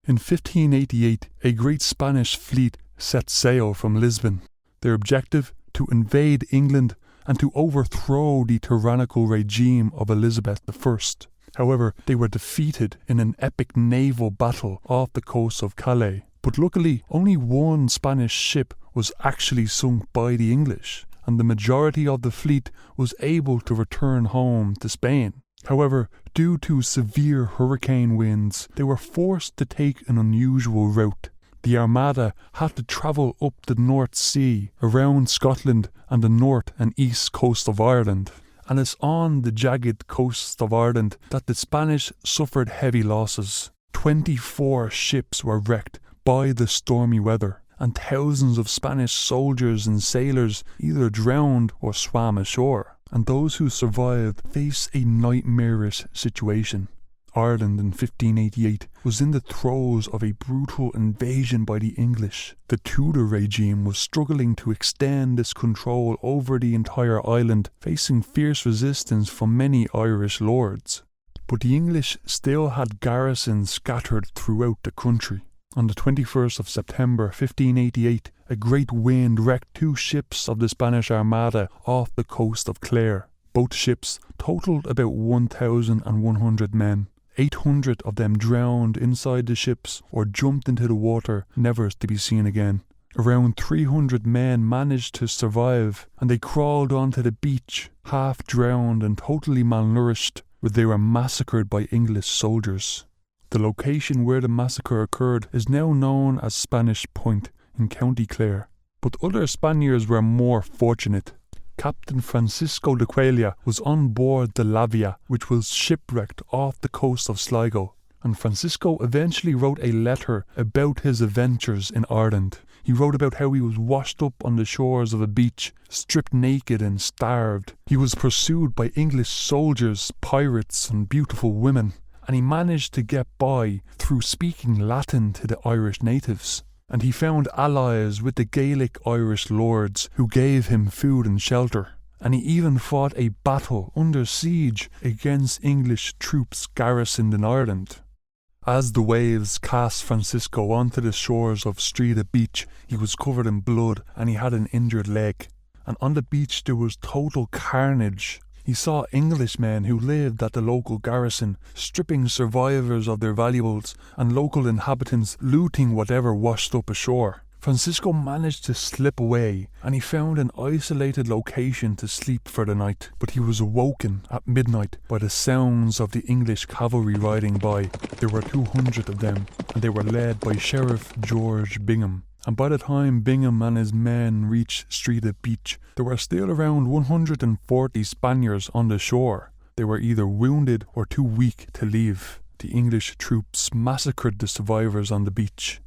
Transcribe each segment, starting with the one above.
In 1588, a great Spanish fleet set sail from Lisbon. Their objective, to invade England and to overthrow the tyrannical regime of Elizabeth I. However, they were defeated in an epic naval battle off the coast of Calais. But luckily, only one Spanish ship was actually sunk by the English, and the majority of the fleet was able to return home to Spain. However, due to severe hurricane winds, they were forced to take an unusual route. The Armada had to travel up the North Sea, around Scotland and the north and east coast of Ireland. And it's on the jagged coast of Ireland that the Spanish suffered heavy losses. 24 ships were wrecked by the stormy weather, and thousands of Spanish soldiers and sailors either drowned or swam ashore. And those who survived faced a nightmarish situation. Ireland in 1588 was in the throes of a brutal invasion by the English. The Tudor regime was struggling to extend its control over the entire island, facing fierce resistance from many Irish lords. But the English still had garrisons scattered throughout the country. On the 21st of September 1588, a great wind wrecked 2 ships of the Spanish Armada off the coast of Cuellar. Both ships totaled about 1,100 men. 800 of them drowned inside the ships or jumped into the water, never to be seen again. Around 300 men managed to survive, and they crawled onto the beach, half drowned and totally malnourished, where they were massacred by English soldiers. The location where the massacre occurred is now known as Spanish Point in County Clare. But other Spaniards were more fortunate. Captain Francisco de Cuéllar was on board the Lavia, which was shipwrecked off the coast of Sligo, and Francisco eventually wrote a letter about his adventures in Ireland. He wrote about how he was washed up on the shores of a beach, stripped naked and starved. He was pursued by English soldiers, pirates and beautiful women, and he managed to get by through speaking Latin to the Irish natives. And he found allies with the Gaelic Irish lords who gave him food and shelter. And he even fought a battle under siege against English troops garrisoned in Ireland. As the waves cast Francisco onto the shores of Strida Beach, he was covered in blood and he had an injured leg. And on the beach there was total carnage. He saw Englishmen who lived at the local garrison stripping survivors of their valuables and local inhabitants looting whatever washed up ashore. Francisco managed to slip away and he found an isolated location to sleep for the night, but he was awoken at midnight by the sounds of the English cavalry riding by. There were 200 of them, and they were led by Sheriff George Bingham. And by the time Bingham and his men reached Strida Beach, there were still around 140 Spaniards on the shore. They were either wounded or too weak to leave. The English troops massacred the survivors on the beach.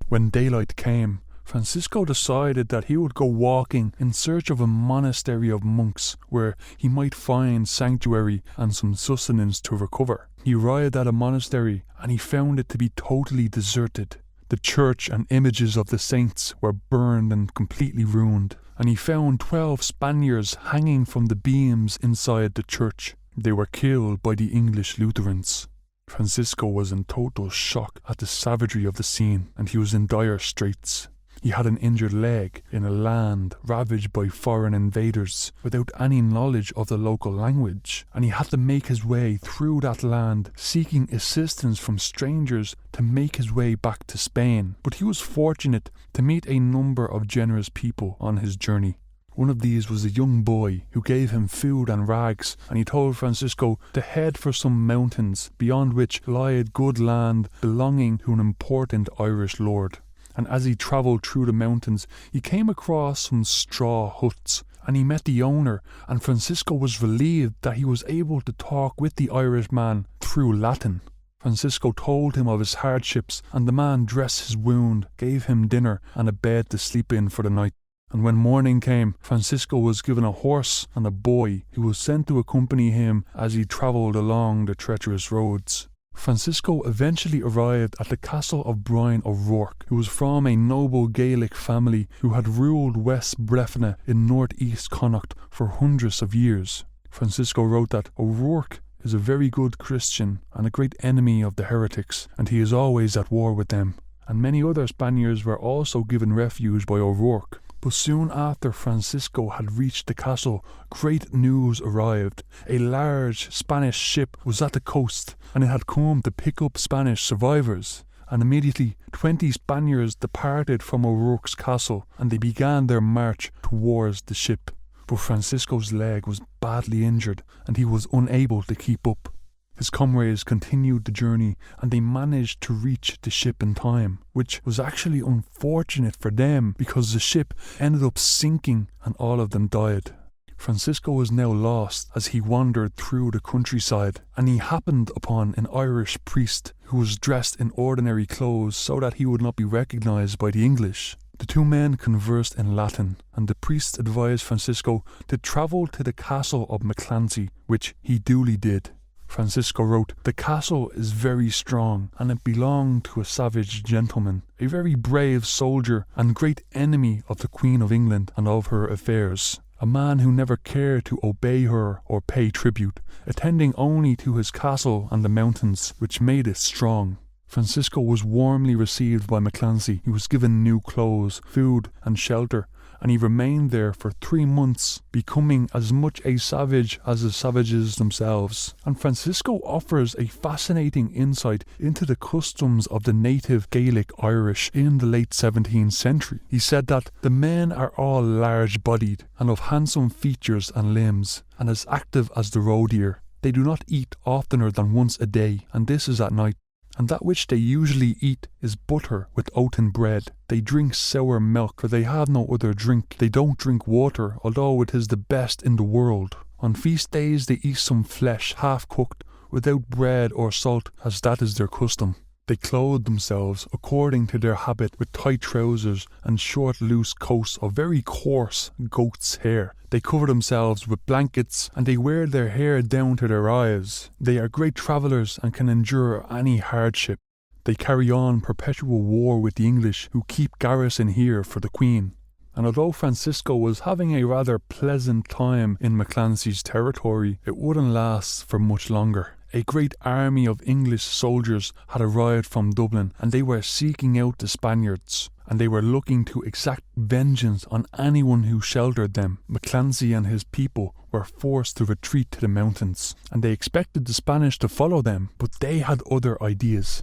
When daylight came, Francisco decided that he would go walking in search of a monastery of monks where he might find sanctuary and some sustenance to recover. He arrived at a monastery and he found it to be totally deserted. The church and images of the saints were burned and completely ruined, and he found 12 Spaniards hanging from the beams inside the church. They were killed by the English Lutherans. Francisco was in total shock at the savagery of the scene, and he was in dire straits. He had an injured leg in a land ravaged by foreign invaders without any knowledge of the local language, and he had to make his way through that land seeking assistance from strangers to make his way back to Spain. But he was fortunate to meet a number of generous people on his journey. One of these was a young boy who gave him food and rags, and he told Francisco to head for some mountains beyond which lied good land belonging to an important Irish lord. And as he travelled through the mountains, he came across some straw huts, and he met the owner, and Francisco was relieved that he was able to talk with the Irishman through Latin. Francisco told him of his hardships, and the man dressed his wound, gave him dinner and a bed to sleep in for the night. And when morning came, Francisco was given a horse and a boy who was sent to accompany him as he travelled along the treacherous roads. Francisco eventually arrived at the castle of Brian O'Rourke, who was from a noble Gaelic family who had ruled West Breffna in northeast Connacht for hundreds of years. Francisco wrote that O'Rourke is a very good Christian and a great enemy of the heretics, and he is always at war with them. And many other Spaniards were also given refuge by O'Rourke. But soon after Francisco had reached the castle, great news arrived. A large Spanish ship was at the coast, and it had come to pick up Spanish survivors. And immediately 20 Spaniards departed from O'Rourke's castle, and they began their march towards the ship. But Francisco's leg was badly injured, and he was unable to keep up. His comrades continued the journey, and they managed to reach the ship in time, which was actually unfortunate for them because the ship ended up sinking and all of them died. Francisco was now lost as he wandered through the countryside, and he happened upon an Irish priest who was dressed in ordinary clothes so that he would not be recognised by the English. The two men conversed in Latin, and the priest advised Francisco to travel to the castle of McClancy, which he duly did. Francisco wrote, "The castle is very strong, and it belonged to a savage gentleman, a very brave soldier, and great enemy of the Queen of England and of her affairs. A man who never cared to obey her or pay tribute, attending only to his castle and the mountains, which made it strong." Francisco was warmly received by McClancy. He was given new clothes, food and shelter, and he remained there for 3 months, becoming as much a savage as the savages themselves. And Francisco offers a fascinating insight into the customs of the native Gaelic Irish in the late 17th century. He said that the men are all large-bodied and of handsome features and limbs, and as active as the roe deer. They do not eat oftener than once a day, and this is at night. And that which they usually eat is butter with oaten bread. They drink sour milk, for they have no other drink. They don't drink water, although it is the best in the world. On feast days they eat some flesh, half cooked, without bread or salt, as that is their custom. They clothe themselves according to their habit with tight trousers and short loose coats of very coarse goat's hair. They cover themselves with blankets, and they wear their hair down to their eyes. They are great travellers and can endure any hardship. They carry on perpetual war with the English, who keep garrison here for the Queen. And although Francisco was having a rather pleasant time in McClancy's territory, it wouldn't last for much longer. A great army of English soldiers had arrived from Dublin, and they were seeking out the Spaniards, and they were looking to exact vengeance on anyone who sheltered them. McClancy and his people were forced to retreat to the mountains, and they expected the Spanish to follow them, but they had other ideas.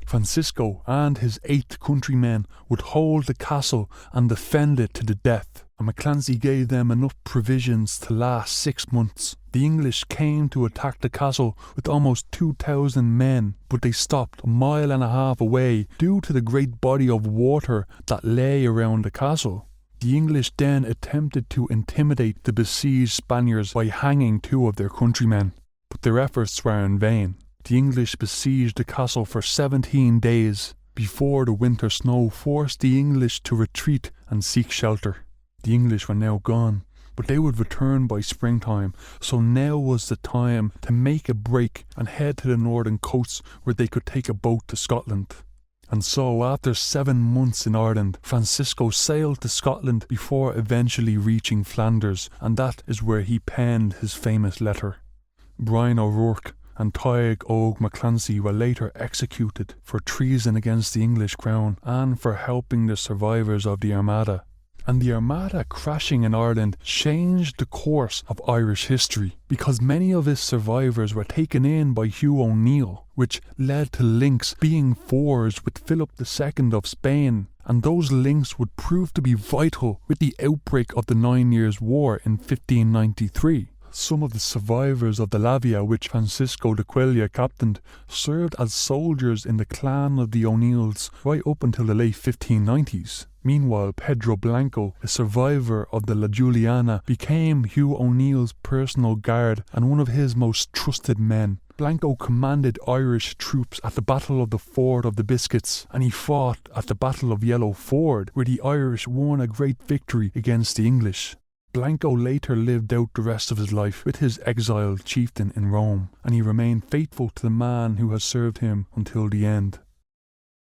Francisco and his 8 countrymen would hold the castle and defend it to the death, and McClancy gave them enough provisions to last 6 months. The English came to attack the castle with almost 2,000 men, but they stopped 1.5 miles away due to the great body of water that lay around the castle. The English then attempted to intimidate the besieged Spaniards by hanging 2 of their countrymen, but their efforts were in vain. The English besieged the castle for 17 days before the winter snow forced the English to retreat and seek shelter. The English were now gone, but they would return by springtime, so now was the time to make a break and head to the northern coast where they could take a boat to Scotland. And so, after 7 months in Ireland, Francisco sailed to Scotland before eventually reaching Flanders, and that is where he penned his famous letter. Brian O'Rourke and Tadhg McClancy were later executed for treason against the English crown and for helping the survivors of the Armada. And the Armada crashing in Ireland changed the course of Irish history, because many of its survivors were taken in by Hugh O'Neill, which led to links being forged with Philip II of Spain, and those links would prove to be vital with the outbreak of the 9 Years' War in 1593. Some of the survivors of the Lavia, which Francisco de Cuéllar captained, served as soldiers in the clan of the O'Neills right up until the late 1590s. Meanwhile, Pedro Blanco, a survivor of the La Juliana, became Hugh O'Neill's personal guard and one of his most trusted men. Blanco commanded Irish troops at the Battle of the Ford of the Biscuits, and he fought at the Battle of Yellow Ford, where the Irish won a great victory against the English. Blanco later lived out the rest of his life with his exiled chieftain in Rome, and he remained faithful to the man who has served him until the end.